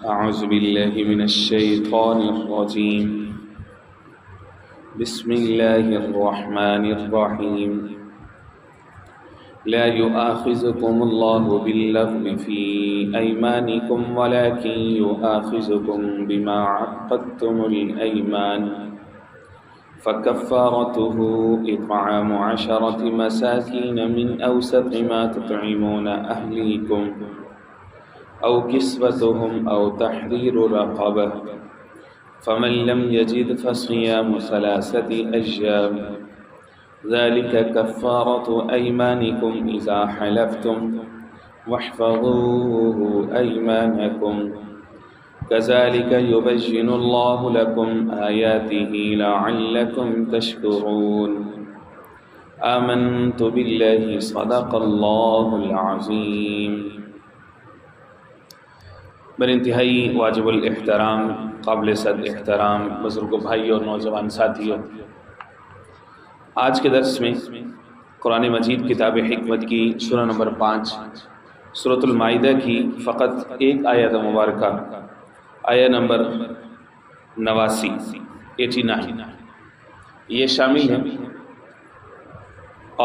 أعوذ بالله من الشيطان الرجيم بسم الله الرحمن الرحيم لا يؤاخذكم الله باللغو في أيمانكم ولكن يؤاخذكم بما عقدتم الأيمان فكفارته إطعام 10 مساكين من أوسط ما تطعمون أهليكم أو كسوتهم أو تحرير رقبة فمن لم يجد فصيام 3 أيام ذلك كفارة أيمانكم إذا حلفتم واحفظوا أيمانكم كذلك يبين الله لكم آياته لعلكم تشكرون آمنت بالله صدق الله العظيم۔ بر انتہائی واجب الاحترام، قابل صد احترام بزرگ بھائی اور نوجوان ساتھیوں، آج کے درس میں قرآن مجید کتاب حکمت کی سورہ نمبر 5 سورۃ المائدہ کی فقط ایک آیت مبارکہ، آیت نمبر 89 یہ شامل ہے،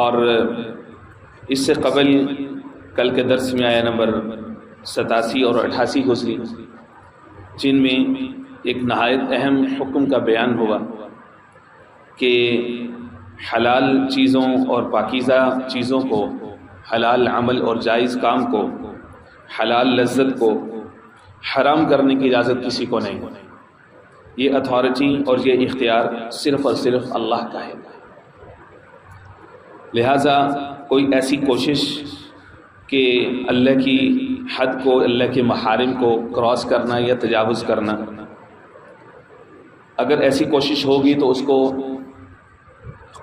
اور اس سے قبل کل کے درس میں آیت نمبر 87 اور 88 گزری، جن میں ایک نہایت اہم حکم کا بیان ہوا کہ حلال چیزوں اور پاکیزہ چیزوں کو، حلال عمل اور جائز کام کو، حلال لذت کو حرام کرنے کی اجازت کسی کو نہیں۔ یہ اتھارٹی اور یہ اختیار صرف اور صرف اللہ کا ہے۔ لہٰذا کوئی ایسی کوشش کہ اللہ کی حد کو، اللہ کے محارم کو کراس کرنا یا تجاوز کرنا، اگر ایسی کوشش ہوگی تو اس کو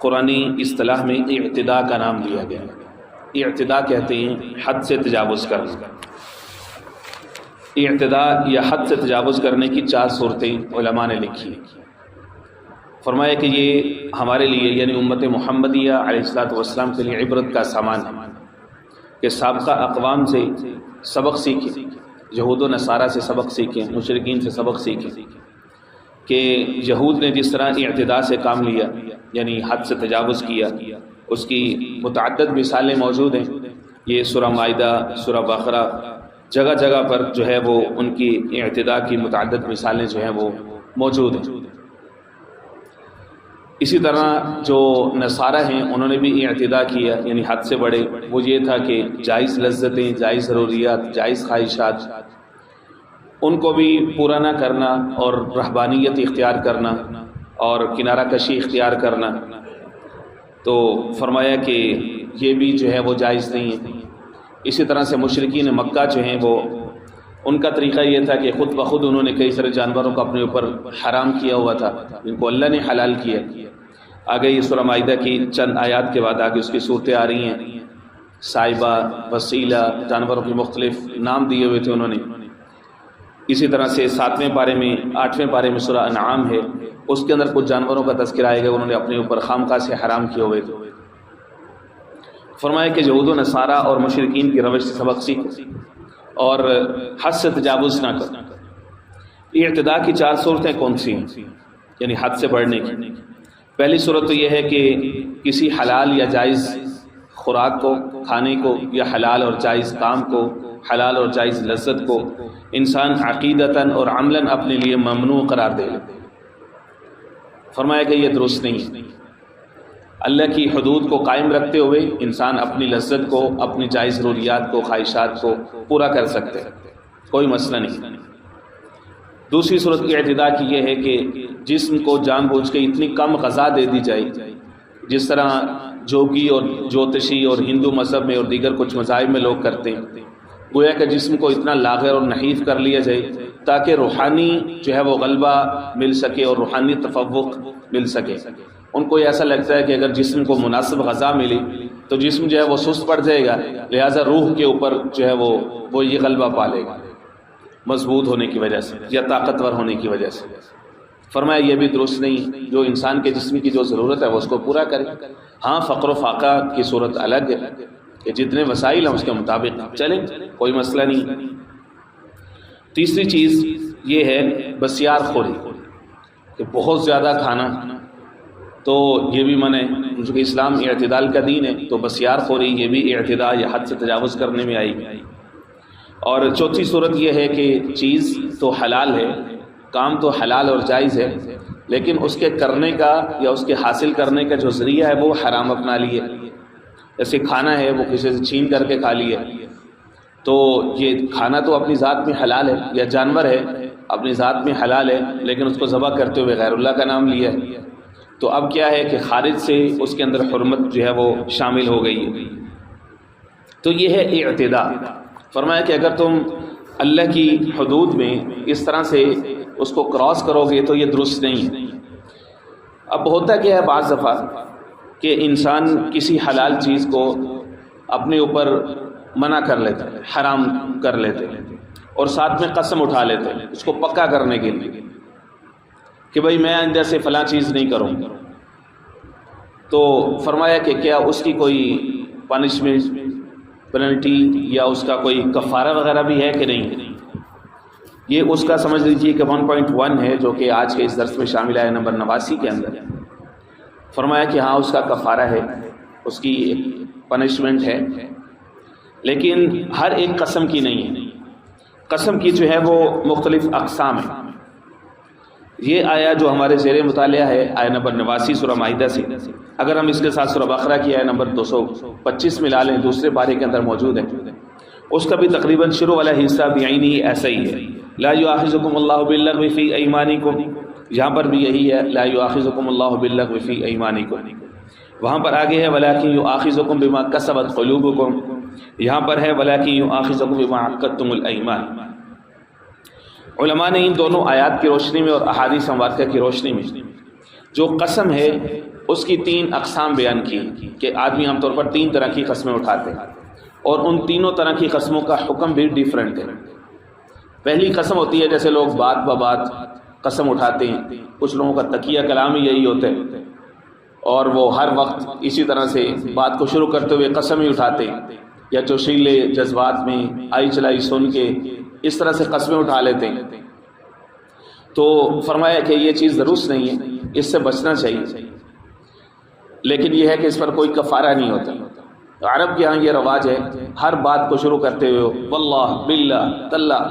قرآنی اصطلاح میں اعتداء کا نام دیا گیا ہے۔ اعتداء کہتے ہیں حد سے تجاوز کرنا۔ اعتداء یا حد سے تجاوز کرنے کی 4 صورتیں علماء نے لکھی ہیں۔ فرمایا کہ یہ ہمارے لیے یعنی امت محمدیہ علیہ السلام کے لیے عبرت کا سامان ہے کہ سابقہ اقوام سے سبق سیکھیں، یہود و نصارہ سے سبق سیکھیں، مشرکین سے سبق سیکھیں کہ یہود نے جس طرح اعتداء سے کام لیا یعنی حد سے تجاوز کیا، اس کی متعدد مثالیں موجود ہیں۔ یہ سورہ مائدہ، سورہ بقرہ، جگہ جگہ پر جو ہے وہ ان کی اعتداء کی متعدد مثالیں جو ہیں وہ موجود ہیں۔ اسی طرح جو نصارہ ہیں انہوں نے بھی اعتداء کیا یعنی حد سے بڑھے۔ وہ یہ تھا کہ جائز لذتیں، جائز ضروریات، جائز خواہشات، ان کو بھی پورا نہ کرنا اور رہبانیت اختیار کرنا اور کنارہ کشی اختیار کرنا، تو فرمایا کہ یہ بھی جو ہے وہ جائز نہیں ہے۔ اسی طرح سے مشرکین مکہ جو ہیں وہ ان کا طریقہ یہ تھا کہ خود بخود انہوں نے کئی سارے جانوروں کو اپنے اوپر حرام کیا ہوا تھا جن کو اللہ نے حلال کیا۔ آگے یہ سورہ مائدہ کی چند آیات کے بعد آگے اس کی صورتیں آ رہی ہیں۔ صائبہ، وسیلہ، جانوروں کے مختلف نام دیے ہوئے تھے انہوں نے۔ اسی طرح سے 7ویں پارے میں، 8ویں پارے میں سورہ انعام ہے، اس کے اندر کچھ جانوروں کا تذکرہ آئے گا انہوں نے اپنے اوپر خامخواہ سے حرام کیے ہوئے تھے۔ فرمایا کہ یہود و نصارہ اور مشرکین کی روش سے سبق سیکھو اور حد سے تجاوز نہ کرو۔ اعتداء کی 4 صورتیں کون سی ہیں یعنی حد سے بڑھنے کی؟ پہلی صورت تو یہ ہے کہ کسی حلال یا جائز خوراک کو، کھانے کو، یا حلال اور جائز کام کو، حلال اور جائز لذت کو انسان عقیدتاً اور عملاً اپنے لیے ممنوع قرار دے لے۔ فرمایا کہ یہ درست نہیں ہے۔ اللہ کی حدود کو قائم رکھتے ہوئے انسان اپنی لذت کو، اپنی جائز ضروریات کو، خواہشات کو پورا کر سکتے ہیں، کوئی مسئلہ نہیں۔ دوسری صورت اعتداء کی یہ ہے کہ جسم کو جان بوجھ کے اتنی کم غذا دے دی جائے، جس طرح جوگی اور جوتشی اور ہندو مذہب میں اور دیگر کچھ مذاہب میں لوگ کرتے ہیں، گویا کہ جسم کو اتنا لاغر اور نحیف کر لیا جائے تاکہ روحانی جو ہے وہ غلبہ مل سکے اور روحانی تفوق مل سکے۔ ان کو ایسا لگتا ہے کہ اگر جسم کو مناسب غذا ملی تو جسم جو ہے وہ سست پڑ جائے گا، لہٰذا روح کے اوپر جو ہے وہ یہ غلبہ پالے گا مضبوط ہونے کی وجہ سے یا طاقتور ہونے کی وجہ سے۔ فرمایا یہ بھی درست نہیں، جو انسان کے جسم کی جو ضرورت ہے وہ اس کو پورا کرے۔ ہاں فقر و فاقہ کی صورت الگ ہے کہ جتنے وسائل ہیں اس کے مطابق چلیں، کوئی مسئلہ نہیں۔ تیسری چیز یہ ہے بسیار خوری، کہ بہت زیادہ کھانا، تو یہ بھی منع ہے، کیونکہ اسلام اعتدال کا دین ہے، تو بسیار خوری یہ بھی اعتداء یا حد سے تجاوز کرنے میں آئی۔ اور چوتھی صورت یہ ہے کہ چیز تو حلال ہے، کام تو حلال اور جائز ہے، لیکن اس کے کرنے کا یا اس کے حاصل کرنے کا جو ذریعہ ہے وہ حرام اپنا لیے، جیسے کھانا ہے وہ کسی سے چھین کر کے کھا لیے، تو یہ کھانا تو اپنی ذات میں حلال ہے، یا جانور ہے اپنی ذات میں حلال ہے لیکن اس کو ذبح کرتے ہوئے غیر اللہ کا نام لیا ہے، تو اب کیا ہے کہ خارج سے اس کے اندر حرمت جو ہے وہ شامل ہو گئی ہے۔ تو یہ ہے اعتداء۔ فرمایا کہ اگر تم اللہ کی حدود میں اس طرح سے اس کو کراس کرو گے تو یہ درست نہیں ہے۔ اب ہوتا کیا ہے بعض دفعہ کہ انسان کسی حلال چیز کو اپنے اوپر منع کر لیتا ہے، حرام کر لیتے ہیں، اور ساتھ میں قسم اٹھا لیتے ہیں اس کو پکا کرنے کے لیے کہ بھائی میں آئندہ سے فلاں چیز نہیں کروں۔ تو فرمایا کہ کیا اس کی کوئی پنشمنٹ، پینلٹی یا اس کا کوئی کفارہ وغیرہ بھی ہے کہ نہیں؟ یہ اس کا سمجھ لیجیے کہ 1.1 ہے جو کہ آج کے اس درس میں شامل ہے نمبر 89 کے اندر۔ فرمایا کہ ہاں اس کا کفارہ ہے، اس کی ایک پنشمنٹ ہے، لیکن ہر ایک قسم کی نہیں ہے۔ قسم کی جو ہے وہ مختلف اقسام ہیں۔ یہ آیا جو ہمارے زیر مطالعہ ہے آیا نمبر 89 سورہ مائدہ سے، اگر ہم اس کے ساتھ سورہ بقرہ کی آیا نمبر 225 ملا لیں، دوسرے پارے کے اندر موجود ہے، اس کا بھی تقریباً شروع والا حصہ بعینی ایسا ہی ہے۔ لا یؤاخذکم اللہ باللغو فی ایمانکم، یہاں پر بھی یہی ہے، لا یؤاخذکم اللہ باللغو فی ایمانکم۔ وہاں پر آگے ہے ولکن یؤاخذکم بما کسبت قلوبکم، یہاں پر ہے ولکن یؤاخذکم بما عقدتم الایمان۔ علماء نے ان دونوں آیات کی روشنی میں اور احادیث مبارکہ کی روشنی میں جو قسم ہے اس کی 3 اقسام بیان کی کہ آدمی عام طور پر 3 طرح کی قسمیں اٹھاتے ہیں، اور ان تینوں طرح کی قسموں کا حکم بھی ڈیفرنٹ ہے۔ پہلی قسم ہوتی ہے جیسے لوگ بات بات قسم اٹھاتے ہیں، کچھ لوگوں کا تقیہ کلام ہی یہی ہوتا ہے، اور وہ ہر وقت اسی طرح سے بات کو شروع کرتے ہوئے قسم ہی اٹھاتے ہیں، یا جوشیلے جذبات میں آئی چلائی سن کے اس طرح سے قسمیں اٹھا لیتے ہیں۔ تو فرمایا کہ یہ چیز درست نہیں ہے، اس سے بچنا چاہیے، لیکن یہ ہے کہ اس پر کوئی کفارہ نہیں ہوتا۔ عرب کے یہاں یہ رواج ہے، ہر بات کو شروع کرتے ہوئے واللہ باللہ تاللہ،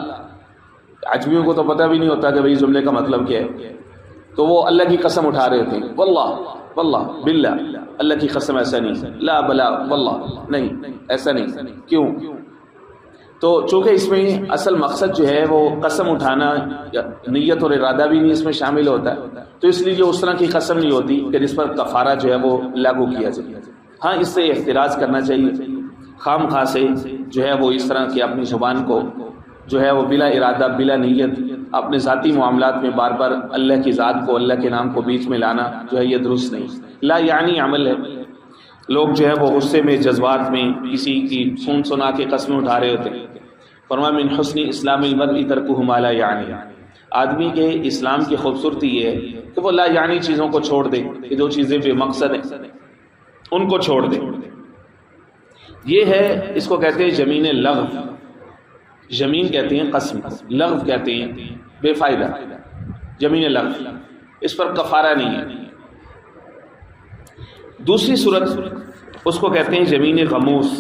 عجمیوں کو تو پتہ بھی نہیں ہوتا کہ بھئی جملے کا مطلب کیا ہے، تو وہ اللہ کی قسم اٹھا رہے تھے، واللہ واللہ باللہ، اللہ کی قسم ایسا نہیں، لا بلا واللہ نہیں، ایسا نہیں، کیوں؟ تو چونکہ اس میں اصل مقصد جو ہے وہ قسم اٹھانا، نیت اور ارادہ بھی نہیں اس میں شامل ہوتا ہے، تو اس لیے جو اس طرح کی قسم نہیں ہوتی کہ جس پر کفارہ جو ہے وہ لاگو کیا جائے۔ ہاں اس سے احتراز کرنا چاہیے، خام خواہ سے جو ہے وہ اس طرح کی اپنی زبان کو جو ہے وہ بلا ارادہ بلا نیت اپنے ذاتی معاملات میں بار بار اللہ کی ذات کو، اللہ کے نام کو بیچ میں لانا جو ہے یہ درست نہیں، لا یعنی عمل ہے۔ لوگ جو ہے وہ غصے میں جذبات میں کسی کی سن سنا کے قسمیں اٹھا رہے ہوتے ہیں۔ فرمایا من حسن اسلام المرء ترکہ ما لا یعنی، آدمی کے اسلام کی خوبصورتی یہ ہے کہ وہ لا یعنی چیزوں کو چھوڑ دے، کہ جو چیزیں بے مقصد ہیں ان کو چھوڑ دے۔ یہ ہے، اس کو کہتے ہیں جمین لغو، جمین کہتے ہیں قسم، لغو کہتے ہیں بے فائدہ، جمین لغو، اس پر کفارہ نہیں ہے۔ دوسری صورت اس کو کہتے ہیں جمین غموس،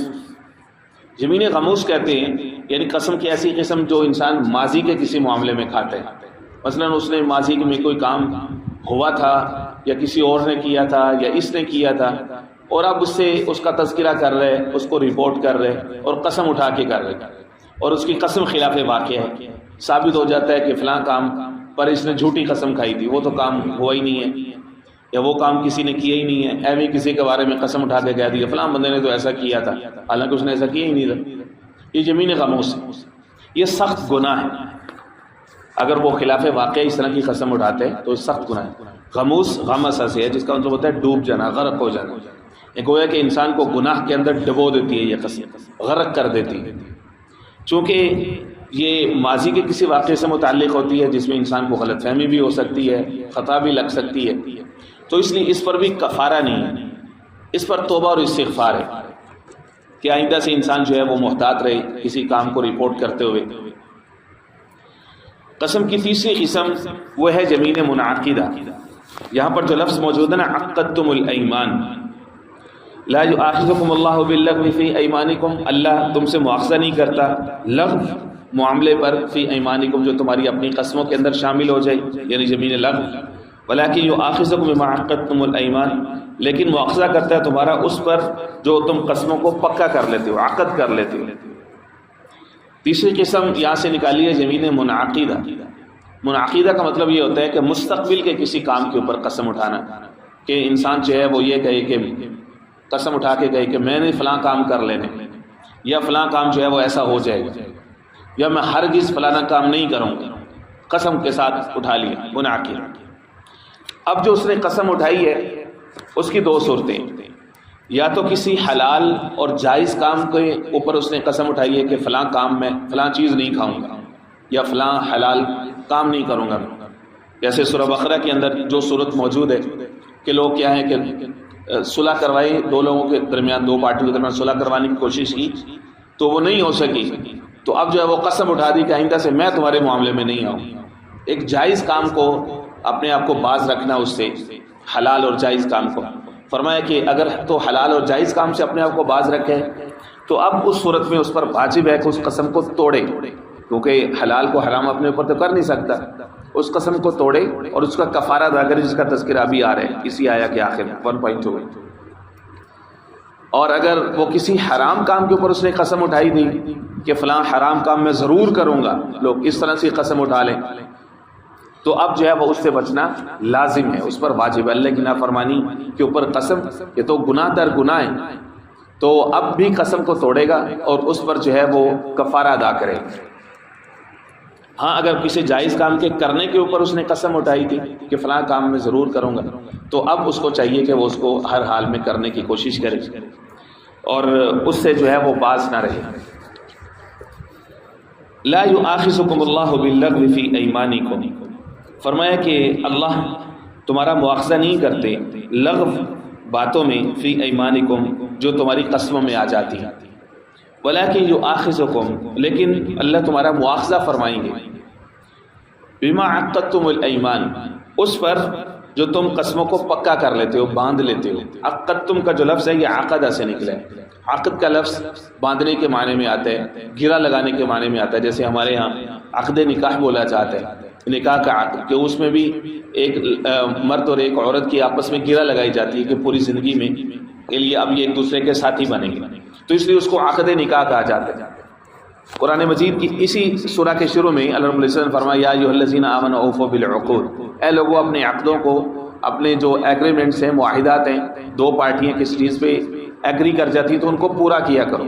جمین غموس کہتے ہیں یعنی قسم کی ایسی قسم جو انسان ماضی کے کسی معاملے میں کھاتا ہے، مثلا اس نے ماضی میں کوئی کام ہوا تھا یا کسی اور نے کیا تھا یا اس نے کیا تھا، اور اب اس سے اس کا تذکرہ کر رہے، اس کو رپورٹ کر رہے اور قسم اٹھا کے کر رہے، اور اس کی قسم خلاف واقع ہے، ثابت ہو جاتا ہے کہ فلاں کام پر اس نے جھوٹی قسم کھائی تھی، وہ تو کام ہوا ہی نہیں ہے، یا وہ کام کسی نے کیا ہی نہیں ہے، ایویں کسی کے بارے میں قسم اٹھا کے کہہ دیا فلاں بندے نے تو ایسا کیا تھا، حالانکہ اس نے ایسا کیا ہی نہیں تھا۔ یہ جمین غموس ہے، یہ سخت گناہ ہے، اگر وہ خلاف واقع اس طرح کی قسم اٹھاتے ہیں تو یہ سخت گناہ ہے۔ غموس غمسہ سے ہے جس کا مطلب ہوتا ہے ڈوب جانا، غرق ہو جانا، یہ گویا کہ انسان کو گناہ کے اندر ڈبو دیتی ہے، یہ قسم غرق کر دیتی ہے، چونکہ یہ ماضی کے کسی واقعے سے متعلق ہوتی ہے جس میں انسان کو غلط فہمی بھی ہو سکتی ہے، خطا بھی لگ سکتی ہے، تو اس لیے اس پر بھی کفارہ نہیں ہے، اس پر توبہ اور استغفار ہے کہ آئندہ سے انسان جو ہے وہ محتاط رہے کسی کام کو رپورٹ کرتے ہوئے۔ قسم کی تیسری قسم وہ ہے یمین منعقدہ. یہاں پر جو لفظ موجود ہے نا عقدتم الایمان، لا یؤاخذکم اللہ باللغو فی ایمانکم، اللہ تم سے مؤاخذہ نہیں کرتا لغو معاملے پر، فی ایمانکم جو تمہاری اپنی قسموں کے اندر شامل ہو جائے یعنی یمین لغو، ولکن یؤاخذکم بما عقدتم الایمان، لیکن مؤاخذہ کرتا ہے تمہارا اس پر جو تم قسموں کو پکا کر لیتے ہو، عقد کر لیتے ہو. تیسری قسم یہاں سے نکالی ہے یمین منعقدہ. منعقدہ کا مطلب یہ ہوتا ہے کہ مستقبل کے کسی کام کے اوپر قسم اٹھانا، کہ انسان جو ہے وہ یہ کہے کہ قسم اٹھا کے کہے کہ میں نے فلاں کام کر لینے، یا فلاں کام جو ہے وہ ایسا ہو جائے گا، یا میں ہرگز فلانا کام نہیں کروں گا، قسم کے ساتھ اٹھا لیا منعقد. اب جو اس نے قسم اٹھائی ہے اس کی دو صورتیں، یا تو کسی حلال اور جائز کام کے اوپر اس نے قسم اٹھائی ہے کہ فلاں کام میں فلاں چیز نہیں کھاؤں گا، یا فلاں حلال کام نہیں کروں گا. جیسے سورہ بقرہ کے اندر جو صورت موجود ہے کہ لوگ کیا ہے کہ صلح کروائی، دو لوگوں کے درمیان، دو پارٹیوں کے درمیان صلح کروانے کی کوشش کی تو وہ نہیں ہو سکی، تو اب جو ہے وہ قسم اٹھا دی کہ آئندہ سے میں تمہارے معاملے میں نہیں آؤں. ایک جائز کام کو اپنے آپ کو باز رکھنا اس سے، حلال اور جائز کام کو. فرمایا کہ اگر تو حلال اور جائز کام سے اپنے آپ کو باز رکھے تو اب اس صورت میں اس پر واجب ہے کہ اس قسم کو توڑے، کیونکہ حلال کو حرام اپنے اوپر تو کر نہیں سکتا، اس قسم کو توڑے اور اس کا کفارہ ادا کرے، جس کا تذکرہ بھی آ رہا ہے اسی آیا کے آخر 1.2. اور اگر وہ کسی حرام کام کے اوپر اس نے قسم اٹھائی دی کہ فلاں حرام کام میں ضرور کروں گا، لوگ اس طرح سے قسم اٹھا لیں، تو اب جو ہے وہ اس سے بچنا لازم ہے، اس پر واجب ہے. اللہ کی نافرمانی کے اوپر قسم، یہ تو گناہ در گناہ ہے، تو اب بھی قسم کو توڑے گا اور اس پر جو ہے وہ کفارہ ادا کرے. ہاں اگر کسی جائز کام کے کرنے کے اوپر اس نے قسم اٹھائی تھی کہ فلاں کام میں ضرور کروں گا، تو اب اس کو چاہیے کہ وہ اس کو ہر حال میں کرنے کی کوشش کرے اور اس سے جو ہے وہ باز نہ رہے. لا یؤاخذکم اللہ باللغو فی ایمانکم، فرمایا کہ اللہ تمہارا مؤاخذہ نہیں کرتے لغو باتوں میں، فی ایمانکم جو تمہاری قسموں میں آ جاتی ہیں، ولیکن یؤاخذکم لیکن اللہ تمہارا مؤاخذہ فرمائیں گے، بما عقدتم الایمان اس پر جو تم قسموں کو پکا کر لیتے ہو، باندھ لیتے ہو. عقدتم کا جو لفظ ہے یہ عقدہ سے نکلا ہے. عقد کا لفظ باندھنے کے معنی میں آتا ہے، گرہ لگانے کے معنی میں آتا ہے. جیسے ہمارے ہاں عقد نکاح بولا جاتا ہے، نکاح کا عقد، کہ اس میں بھی ایک مرد اور ایک عورت کی آپس میں گرہ لگائی جاتی ہے کہ پوری زندگی میں کے لیے اب یہ ایک دوسرے کے ساتھی بنیں گے، تو اس لیے اس کو عقد نکاح کہا جاتا ہے. قرآن مجید کی اسی سورہ کے شروع میں اللہ رب العزت نے فرمایا یا ایھا الذین آمنوا اوفوا بالعقود، اے لوگوں اپنے عقدوں کو، اپنے جو ایگریمنٹس ہیں، معاہدات ہیں، دو پارٹیاں کسی چیز پہ ایگری کر جاتی ہیں تو ان کو پورا کیا کرو.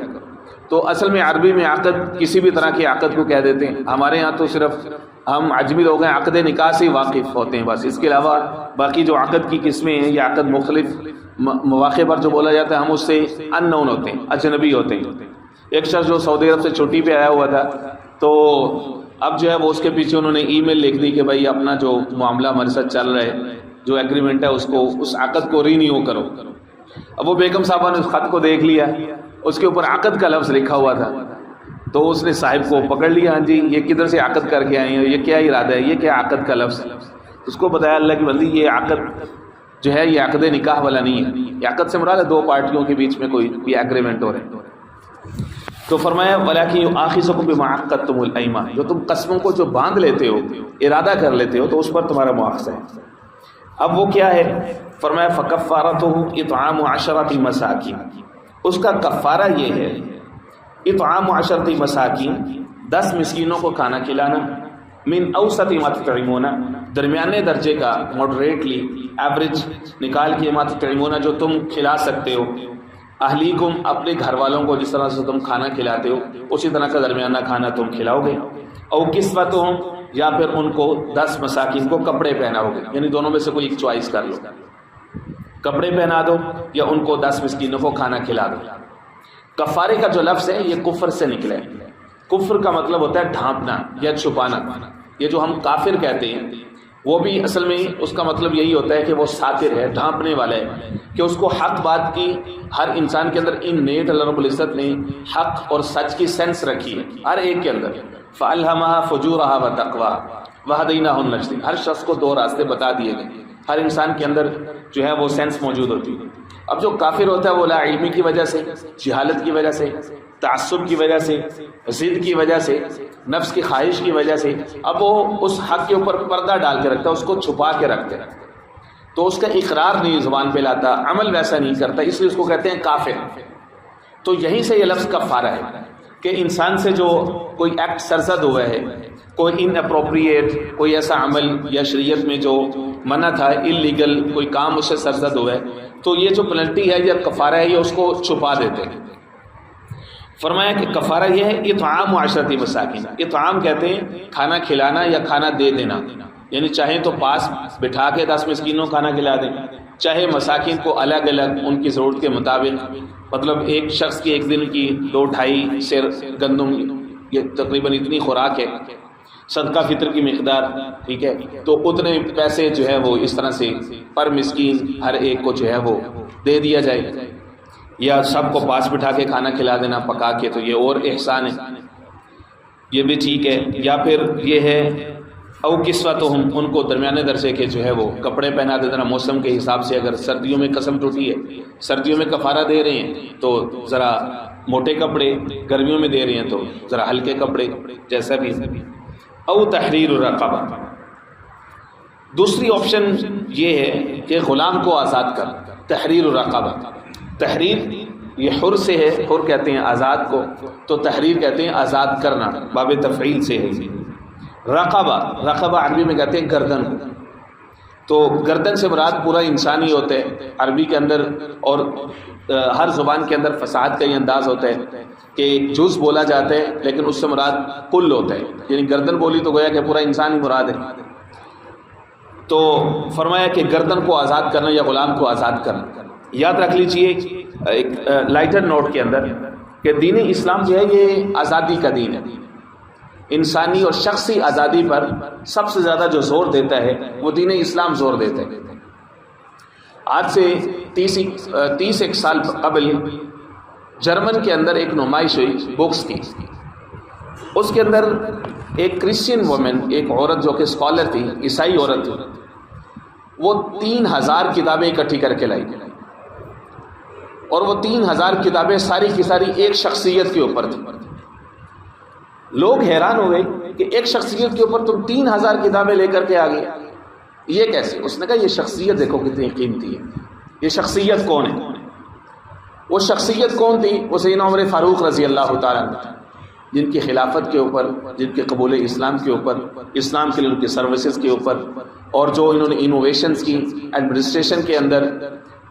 تو اصل میں عربی میں عقد کسی بھی طرح کے عقد کو کہہ دیتے ہیں. ہمارے ہاں تو صرف ہم عجمی لوگ ہیں عقد نکاح سے واقف ہوتے ہیں بس، اس کے علاوہ باقی جو عقد کی قسمیں ہیں یا عقد مختلف مواقع پر جو بولا جاتا ہے ہم اس سے ان نون ہوتے ہیں، اجنبی ہوتے ہیں. ایک شخص جو سعودی عرب سے چھٹی پہ آیا ہوا تھا، تو اب جو ہے وہ اس کے پیچھے انہوں نے ای میل لکھ دی کہ بھائی اپنا جو معاملہ ہمارے ساتھ چل رہا ہے، جو ایگریمنٹ ہے اس کو، اس عقد کو رینیو کرو. اب وہ بیگم صاحبہ نے اس خط کو دیکھ لیا، اس کے اوپر عقد کا لفظ لکھا ہوا تھا، تو اس نے صاحب کو پکڑ لیا، ہاں جی یہ کدھر سے عقد کر کے آئے ہیں، یہ کیا ارادہ ہے، یہ کیا عقد کا لفظ. اس کو بتایا اللہ کی بندی یہ عقد جو ہے یہ عقد نکاح والا نہیں ہے، یہ عقد سے مراد ہے دو پارٹیوں کے بیچ میں کوئی ایگریمنٹ ہو رہے ہیں. تو فرمایا ولیکن یؤاخذکم بما عقدتم الایمان، جو تم قسموں کو جو باندھ لیتے ہو، ارادہ کر لیتے ہو، تو اس پر تمہارا مؤاخذہ ہے. اب وہ کیا ہے؟ فرمایا فکفارتہ اطعام 10 مساکین، اس کا کفارہ یہ ہے اطعام 10 مساکین، 10 مسکینوں کو کھانا کھلانا، من اوسط ما تطعمون، درمیانے درجے کا، ماڈریٹلی ایوریج نکال کے، ما تطعمون جو تم کھلا سکتے ہو، اہلیکم اپنے گھر والوں کو جس طرح سے تم کھانا کھلاتے ہو اسی طرح کا درمیانہ کھانا تم کھلاؤ گے. او کسوتہم، یا پھر ان کو 10 مساکین کو کپڑے پہناؤ گے، یعنی دونوں میں سے کوئی ایک چوائس کر لو، کپڑے پہنا دو یا ان کو 10 مسکینوں کو کھانا کھلا دو. کفارے کا جو لفظ ہے یہ کفر سے نکلا ہے. کفر کا مطلب ہوتا ہے ڈھانپنا یا چھپانا. یہ جو ہم کافر کہتے ہیں وہ بھی اصل میں اس کا مطلب یہی ہوتا ہے کہ وہ ساتر ہے، ڈھانپنے والا ہے، کہ اس کو حق بات کی، ہر انسان کے اندر ان نیٹ اللہ رب العزت نے حق اور سچ کی سینس رکھی ہے ہر ایک کے اندر. فَأَلْهَمَهَا فُجُورَهَا وَتَقْوَاهَا وَهَدَيْنَاهُ النَّجْدَيْنِ. ہر شخص کو دو راستے بتا دیے گئے. ہر انسان کے اندر جو ہے وہ سینس موجود ہوتی ہے. اب جو کافر ہوتا ہے وہ لا علمی کی وجہ سے، جہالت کی وجہ سے، تعصب کی وجہ سے، ضد کی وجہ سے، نفس کی خواہش کی وجہ سے، اب وہ اس حق کے اوپر پردہ ڈال کے رکھتا ہے، اس کو چھپا کے رکھتے ہیں، تو اس کا اقرار نہیں زبان پہ لاتا، عمل ویسا نہیں کرتا، اس لیے اس کو کہتے ہیں کافر. تو یہیں سے یہ لفظ کفارہ ہے کہ انسان سے جو کوئی ایکٹ سرزد ہوا ہے، کوئی ان اپروپریٹ، کوئی ایسا عمل یا شریعت میں جو منع تھا، اللیگل کوئی کام اس سے سرزد ہوا ہے، تو یہ جو پنلٹی ہے یا کفارہ ہے، یہ اس کو چھپا دیتے ہیں. فرمایا کہ کفارہ یہ ہے اطعام 10 مساکین. اطعام کہتے ہیں کھانا کھلانا یا کھانا دے دینا، یعنی چاہے تو پاس بٹھا کے 10 مسکینوں کو کھانا کھلا دیں، چاہے مساکین کو الگ الگ ان کی ضرورت کے مطابق، مطلب ایک شخص کی ایک دن کی 2-2.5 سیر گندم، یہ تقریباً اتنی خوراک ہے، صدقہ فطر کی مقدار، ٹھیک ہے، تو اتنے پیسے جو ہے وہ اس طرح سے پر مسکین ہر ایک کو جو ہے وہ دے دیا جائے، یا سب کو پاس بٹھا کے کھانا کھلا دینا پکا کے، تو یہ اور احسان ہے، یہ بھی ٹھیک ہے. یا پھر یہ ہے او کسوتہم، ان کو درمیانے درجے کے جو ہے وہ کپڑے پہنا دے دینا موسم کے حساب سے. اگر سردیوں میں قسم ٹوٹی ہے، سردیوں میں کفارہ دے رہے ہیں تو ذرا موٹے کپڑے، گرمیوں میں دے رہے ہیں تو ذرا ہلکے کپڑے، جیسا بھی. او تحریر الرقبہ، دوسری آپشن یہ ہے کہ غلام کو آزاد کر. تحریر الرقبہ، تحریر یہ حر سے ہے، حر کہتے ہیں آزاد کو، تو تحریر کہتے ہیں آزاد کرنا، باب تفعیل سے ہے. رقبہ، رقبہ عربی میں کہتے ہیں گردن کو، تو گردن سے مراد پورا انسانی ہوتا ہے عربی کے اندر، اور ہر زبان کے اندر فصاحت کا یہ انداز ہوتا ہے کہ جز بولا جاتا ہے لیکن اس سے مراد کل ہوتا ہے، یعنی گردن بولی تو گویا کہ پورا انسان ہی مراد ہے. تو فرمایا کہ گردن کو آزاد کرنا یا غلام کو آزاد کرنا. یاد رکھ لیجئے ایک لائٹر نوٹ کے اندر کہ دین اسلام جو ہے یہ آزادی کا دین ہے، انسانی اور شخصی آزادی پر سب سے زیادہ جو زور دیتا ہے وہ دین اسلام زور دیتا ہے. آج سے 30 سال قبل جرمن کے اندر ایک نمائش ہوئی بکس کی، اس کے اندر ایک کرسچین وومن، ایک عورت جو کہ اسکالر تھی، عیسائی عورت تھی، وہ 3000 کتابیں اکٹھی کر کے لائی، اور وہ 3000 کتابیں ساری کی ساری ایک شخصیت کے اوپر تھی. لوگ حیران ہو گئے کہ ایک شخصیت کے اوپر تم 3000 کتابیں لے کر کے آ گئے، یہ کیسے؟ اس نے کہا یہ شخصیت دیکھو کتنی قیمتی ہے. یہ شخصیت کون ہے؟ وہ شخصیت کون تھی؟ وہ سیدنا عمر فاروق رضی اللہ تعالیٰ عنہ، جن کی خلافت کے اوپر، جن کے قبول اسلام کے اوپر، اسلام کے لیے ان کی سروسز کے اوپر، اور جو انہوں نے انوویشنز کی ایڈمنسٹریشن کے اندر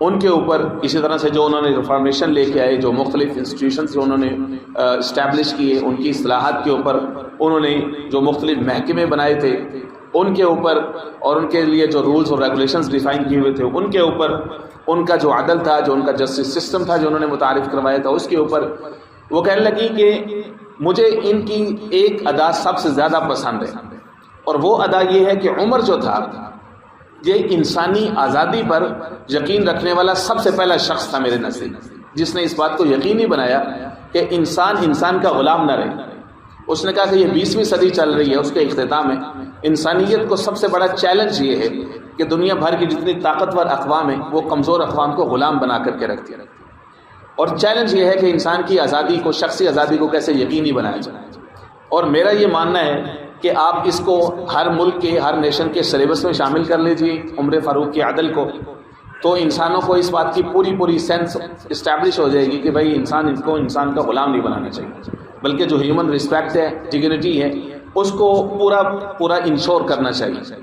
ان کے اوپر، اسی طرح سے جو انہوں نے ریفارمیشن لے کے آئے، جو مختلف انسٹیٹیوشنز انہوں نے اسٹیبلش کیے، ان کی اصلاحات کے اوپر انہوں نے جو مختلف محکمے بنائے تھے ان کے اوپر، اور ان کے لیے جو رولز اور ریگولیشنز ڈیفائن کیے ہوئے تھے ان کے اوپر، ان کا جو عدل تھا، جو ان کا جسٹس سسٹم تھا جو انہوں نے متعارف کروایا تھا، اس کے اوپر وہ کہنے لگی کہ مجھے ان کی ایک ادا سب سے زیادہ پسند ہے، اور وہ ادا یہ ہے کہ عمر جو تھا یہ انسانی آزادی پر یقین رکھنے والا سب سے پہلا شخص تھا میرے نزدیک، جس نے اس بات کو یقینی بنایا کہ انسان کا غلام نہ رہے. اس نے کہا کہ یہ 20ویں صدی چل رہی ہے، اس کے اختتام میں انسانیت کو سب سے بڑا چیلنج یہ ہے کہ دنیا بھر کی جتنی طاقتور اقوام ہیں وہ کمزور اقوام کو غلام بنا کر کے رکھتی ہے، اور چیلنج یہ ہے کہ انسان کی آزادی کو، شخصی آزادی کو کیسے یقینی بنایا جائے. اور میرا یہ ماننا ہے کہ آپ اس کو ہر ملک کے، ہر نیشن کے سلیبس میں شامل کر لیجیے عمر فاروق کے عدل کو، تو انسانوں کو اس بات کی پوری سینس اسٹیبلش ہو جائے گی کہ بھائی انسان کا غلام نہیں بنانا چاہیے، بلکہ جو ہیومن رسپیکٹ ہے، ڈگنیٹی ہے، اس کو پورا انشور کرنا چاہیے.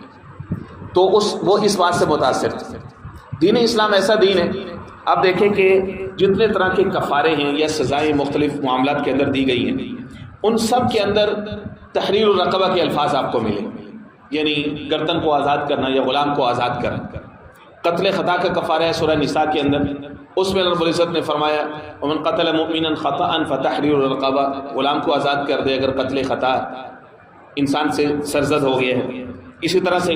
تو وہ اس بات سے متاثر تھے. دین اسلام ایسا دین ہے، اب دیکھیں کہ جتنے طرح کے کفارے ہیں یا سزائیں مختلف معاملات کے اندر دی گئی ہیں، ان سب کے اندر تحریر الرقبہ کے الفاظ آپ کو ملیں، یعنی گردن کو آزاد کرنا یا غلام کو آزاد کرنا. قتل خطا کا کفارہ ہے سورہ نساء کے اندر، اس میں رب العزت نے فرمایا ومن قتل مؤمنا خطأ فتحریر الرقبہ، غلام کو آزاد کر دے اگر قتل خطا انسان سے سرزد ہو گیا ہے. اسی طرح سے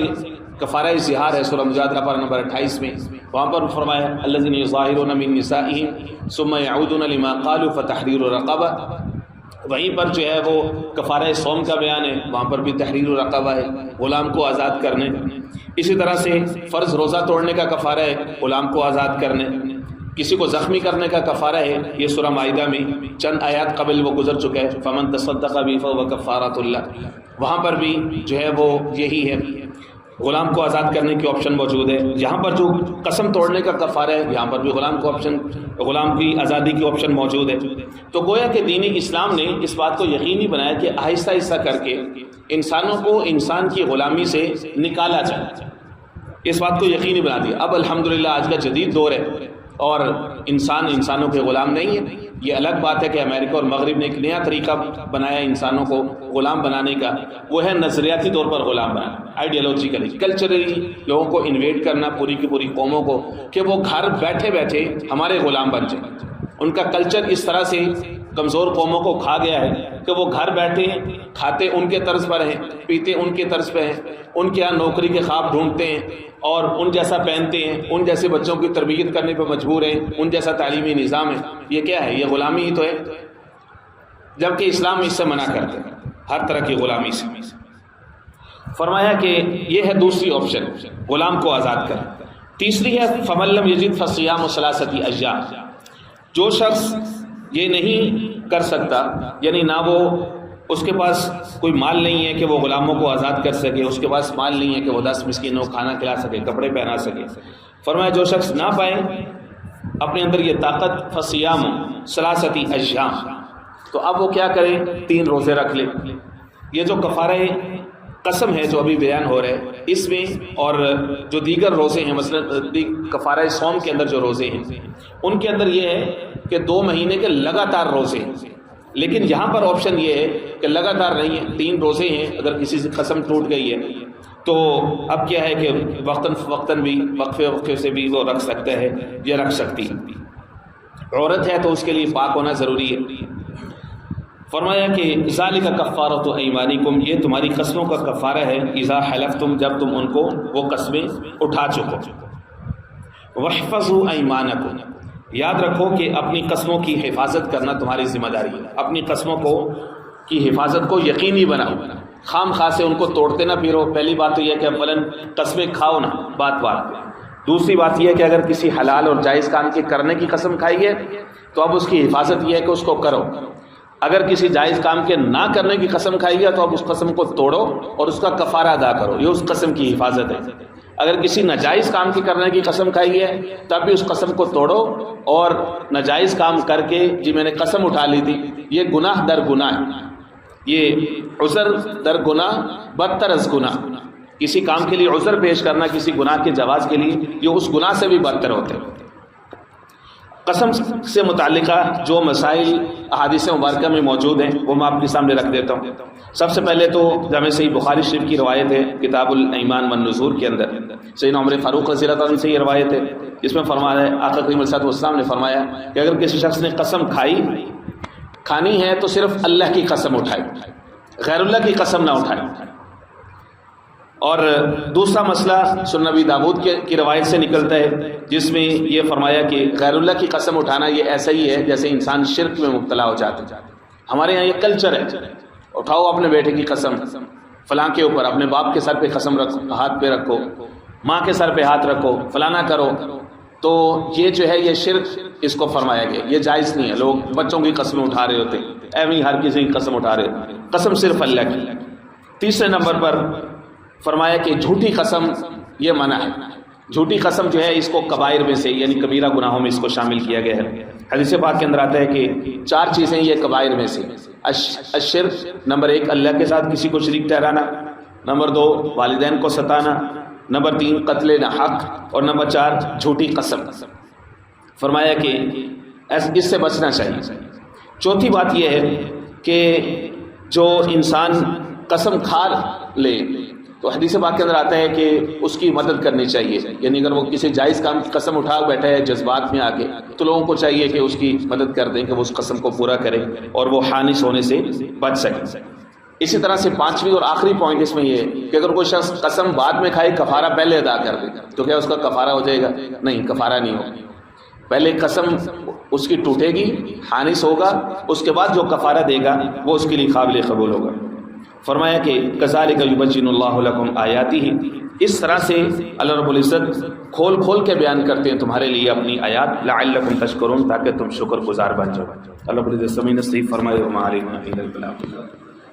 کفارہ ظہار ہے سورہ مجادلہ پارہ نمبر 28 میں، وہاں پر فرمایا الذین یظاہرون من نسائہم ثم یعودون لما قالوا فتحریر الرقبہ. وہیں پر جو ہے وہ کفارہ صوم کا بیان ہے، وہاں پر بھی تحریر الرقبہ ہے، غلام کو آزاد کرنے۔ اسی طرح سے فرض روزہ توڑنے کا کفارہ ہے، غلام کو آزاد کرنے۔ کسی کو زخمی کرنے کا کفارہ ہے، یہ سورہ مائدہ میں چند آیات قبل وہ گزر چکا ہے، فمن تصدق بہ فہو کفارۃ اللہ، وہاں پر بھی جو ہے وہ یہی ہے، غلام کو آزاد کرنے کی آپشن موجود ہے۔ یہاں پر جو قسم توڑنے کا کفارہ ہے، یہاں پر بھی غلام کی آزادی کی آپشن موجود ہے۔ تو گویا کہ دین اسلام نے اس بات کو یقینی بنایا کہ آہستہ آہستہ کر کے انسانوں کو انسان کی غلامی سے نکالا جائے، اس بات کو یقینی بنا دیا۔ اب الحمدللہ آج کا جدید دور ہے اور انسانوں کے غلام نہیں ہے۔ یہ الگ بات ہے کہ امریکہ اور مغرب نے ایک نیا طریقہ بنایا انسانوں کو غلام بنانے کا، وہ ہے نظریاتی طور پر غلام بنانا، آئیڈیالوجیکلی، کلچرلی لوگوں کو انویٹ کرنا، پوری کی پوری قوموں کو، کہ وہ گھر بیٹھے بیٹھے ہمارے غلام بن جائیں۔ ان کا کلچر اس طرح سے کمزور قوموں کو کھا گیا ہے کہ وہ گھر بیٹھے کھاتے ان کے طرز پر ہیں، پیتے ان کے طرز پہ ہیں، ان کے یہاں نوکری کے خواب ڈھونڈتے ہیں اور ان جیسا پہنتے ہیں، ان جیسے بچوں کی تربیت کرنے پہ مجبور ہیں، ان جیسا تعلیمی نظام ہے۔ یہ کیا ہے؟ یہ غلامی ہی تو ہے، جبکہ اسلام اس سے منع کرتا ہے، ہر طرح کی غلامی سے۔ فرمایا کہ یہ ہے دوسری آپشن، غلام کو آزاد کر۔ تیسری ہے فمن لم یجد فصیام ثلاثۃ ایام، جو شخص یہ نہیں کر سکتا، یعنی نہ وہ اس کے پاس کوئی مال نہیں ہے کہ وہ غلاموں کو آزاد کر سکے، اس کے پاس مال نہیں ہے کہ وہ 10 مسکینوں کو کھانا کھلا سکے، کپڑے پہنا سکے، فرمایا جو شخص نہ پائے اپنے اندر یہ طاقت، فصیام ثلاثۃ ایام، تو اب وہ کیا کرے؟ 3 روزے رکھ لے۔ یہ جو کفارہ قسم ہے جو ابھی بیان ہو رہے ہیں اس میں، اور جو دیگر روزے ہیں، مثلا کفارہ صوم کے اندر جو روزے ہیں ان کے اندر یہ ہے کہ 2 مہینے کے لگاتار روزے ہیں، لیکن یہاں پر آپشن یہ ہے کہ لگاتار نہیں ہے، 3 روزے ہیں، اگر کسی سے قسم ٹوٹ گئی ہے تو اب کیا ہے کہ وقتاً بھی وقفے سے بھی وہ رکھ سکتا ہے، یہ رکھ سکتی ہے۔ عورت ہے تو اس کے لیے پاک ہونا ضروری ہے۔ فرمایا کہ ذالک کفارۃ ایمانکم، یہ تمہاری قسموں کا کفارہ ہے، اذا حلفتم، جب تم ان کو وہ قسمیں اٹھا چکو۔ واحفظوا ایمانکم، یاد رکھو کہ اپنی قسموں کی حفاظت کرنا تمہاری ذمہ داری ہے، اپنی قسموں کی حفاظت کو یقینی بناؤ، خام خواہ سے ان کو توڑتے نہ پھرو۔ پہلی بات تو یہ کہ اولاً قسمیں کھاؤ نہ بات پہ۔ دوسری بات یہ ہے کہ اگر کسی حلال اور جائز کام کے کرنے کی قسم کھائی ہے تو اب اس کی حفاظت یہ ہے کہ اس کو کرو۔ اگر کسی جائز کام کے نہ کرنے کی قسم کھائی ہے تو اب اس قسم کو توڑو اور اس کا کفارہ ادا کرو، یہ اس قسم کی حفاظت ہے۔ اگر کسی ناجائز کام کی کرنے کی قسم کھائی ہے تب بھی اس قسم کو توڑو، اور ناجائز کام کر کے جی میں نے قسم اٹھا لی تھی، یہ گناہ در گناہ ہے، یہ عذر در گناہ بدتر از گناہ۔ کسی کام کے لیے عذر پیش کرنا کسی گناہ کے جواز کے لیے، یہ اس گناہ سے بھی بدتر ہوتے ہیں۔ قسم سے متعلقہ جو مسائل احادیث مبارکہ میں موجود ہیں وہ میں آپ کے سامنے رکھ دیتا ہوں۔ سب سے پہلے تو جامع صحیح بخاری شریف کی روایت ہے، کتاب الایمان والنذور کے اندر سیدنا عمر فاروق رضی اللہ عنہ سے یہ روایت ہے، جس میں فرمایا ہے آقا کریم صلی اللہ علیہ وسلم نے فرمایا کہ اگر کسی شخص نے قسم کھانی ہے تو صرف اللہ کی قسم اٹھائے، غیر اللہ کی قسم نہ اٹھائے۔ اور دوسرا مسئلہ سنن نبی داؤد کی روایت سے نکلتا ہے، جس میں یہ فرمایا کہ غیر اللہ کی قسم اٹھانا یہ ایسا ہی ہے جیسے انسان شرک میں مبتلا ہو جاتا ہے۔ ہمارے یہاں یہ کلچر ہے، اٹھاؤ اپنے بیٹے کی قسم فلاں کے اوپر، اپنے باپ کے سر پہ قسم رکھو، ہاتھ پہ رکھو، ماں کے سر پہ ہاتھ رکھو، فلانا کرو، تو یہ جو ہے یہ شرک اس کو فرمایا گیا، یہ جائز نہیں ہے۔ لوگ بچوں کی قسمیں اٹھا رہے ہوتے، ایویں ہر کسی کی قسم اٹھا رہے ہوتے، قسم صرف اللہ کی۔ تیسرے نمبر پر فرمایا کہ جھوٹی قسم یہ منع ہے، جھوٹی قسم جو ہے اس کو کبائر میں سے یعنی کبیرہ گناہوں میں اس کو شامل کیا گیا ہے۔ حدیث پاک کے اندر آتا ہے کہ 4 چیزیں یہ کبائر میں سے، الشرک نمبر 1 اللہ کے ساتھ کسی کو شریک ٹھہرانا، نمبر 2 والدین کو ستانا، نمبر 3 قتل حق، اور نمبر 4 جھوٹی قسم۔ فرمایا کہ اس سے بچنا چاہیے۔ چوتھی بات یہ ہے کہ جو انسان قسم کھا لے تو حدیث پاک کے اندر آتا ہے کہ اس کی مدد کرنی چاہیے، یعنی اگر وہ کسی جائز کام کی قسم اٹھا بیٹھا ہے جذبات میں آ کے تو لوگوں کو چاہیے کہ اس کی مدد کر دیں کہ وہ اس قسم کو پورا کرے اور وہ حانث ہونے سے بچ سکے۔ اسی طرح سے 5ویں اور آخری پوائنٹ اس میں یہ ہے کہ اگر کوئی شخص قسم بعد میں کھائے کفارہ پہلے ادا کر دے تو کیا اس کا کفارہ ہو جائے گا؟ نہیں، کفارہ نہیں ہوگا۔ پہلے قسم اس کی ٹوٹے گی، حانث ہوگا، اس کے بعد جو کفارہ دے گا وہ اس کے لیے قابل قبول ہوگا۔ فرمایا کہ کذالک یبین اللہ لکم آیاتہ، اس طرح سے اللہ رب العزت کھول کھول کے بیان کرتے ہیں تمہارے لیے اپنی آیات، لعلکم تشکرون، تاکہ تم شکر گزار بن جاؤ۔ اللہ رب العزت سمعنا صحیح فرمائے، وما علینا الا البلاغ۔